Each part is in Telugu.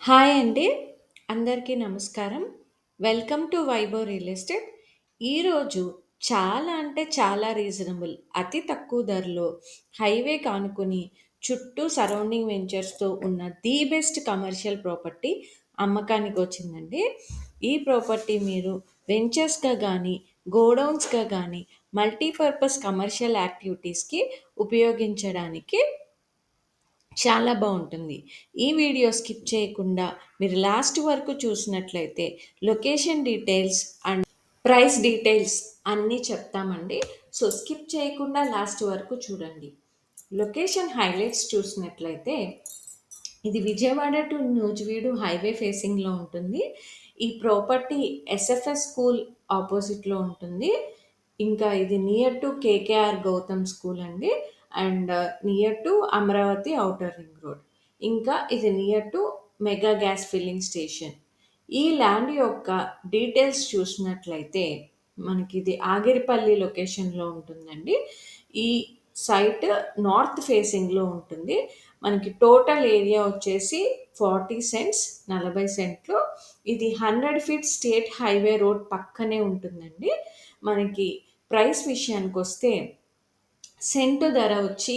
హాయ్ అండి. అందరికీ నమస్కారం. Welcome to Vaibhav real estate. ఈరోజు చాలా అంటే చాలా రీజనబుల్, అతి తక్కువ ధరలో హైవేకి ఆనుకుని చుట్టూ సరౌండింగ్ వెంచర్స్‌తో ఉన్న ది బెస్ట్ కమర్షియల్ ప్రాపర్టీ అమ్మకానికొచ్చిందండి. ఈ ప్రాపర్టీ మీరు వెంచర్స్‌గా గానీ, గోడౌన్స్‌గా గానీ, మల్టీపర్పస్ కమర్షియల్ యాక్టివిటీస్‌కి ఉపయోగించడానికి చాలా బావుంటుంది. ఈ వీడియో స్కిప్ చేయకుండా మీరు లాస్ట్ వరకు చూసినట్లయితే location details and price details అన్నీ చెప్తామండి. సో, స్కిప్ చేయకుండా లాస్ట్ వరకు చూడండి. లొకేషన్ హైలైట్స్ చూసినట్లయితే ఇది విజయవాడ టు నూజివీడు హైవే ఫేసింగ్‌లో ఉంటుంది. ఈ ప్రాపర్టీ ఎస్ఎఫ్ఎస్ స్కూల్ ఆపోజిట్‌లో ఉంటుంది. ఇంకా ఇది near to KKR Gautam school అండి. And near to Amaravati outer ring road. ఇంకా ఇది near to mega gas filling station. ఈ ల్యాండ్ యొక్క డీటెయిల్స్ చూసినట్లయితే మనకిది ఆగిరిపల్లి లొకేషన్‌లో ఉంటుందండి. ఈ సైట్ నార్త్ ఫేసింగ్‌లో ఉంటుంది. మనకి టోటల్ ఏరియా వచ్చేసి 40 సెంట్స్, 40 సెంట్లు. ఇది 100 ఫీట్ స్టేట్ హైవే రోడ్ పక్కనే ఉంటుందండి. మనకి ప్రైస్ విషయానికొస్తే సెంటు ధర వచ్చి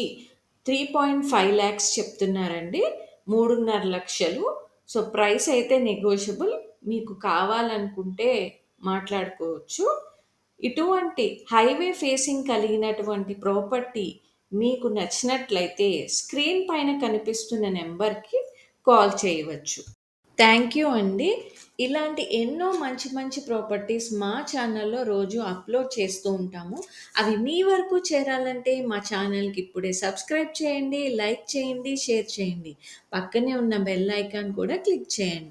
3.5 లాక్స్ చెప్తున్నారండి. 3.5 లక్షలు. సో, ప్రైస్ అయితే నెగోషియబుల్. మీకు కావాలనుకుంటే మాట్లాడుకోవచ్చు. ఇటువంటి హైవే ఫేసింగ్ కలిగినటువంటి ప్రాపర్టీ మీకు నచ్చినట్లయితే స్క్రీన్ పైన కనిపిస్తున్న నెంబర్‌కి కాల్ చేయవచ్చు. థ్యాంక్ యూ అండి. ఇలాంటి ఎన్నో మంచి మంచి ప్రాపర్టీస్ మా ఛానల్‌లో రోజు అప్‌లోడ్ చేస్తూ ఉంటాము. అవి మీ వరకు చేరాలంటే మా ఛానల్‌కి ఇప్పుడే సబ్స్క్రైబ్ చేయండి, లైక్ చేయండి, షేర్ చేయండి. పక్కనే ఉన్న బెల్ ఐకాన్ కూడా క్లిక్ చేయండి.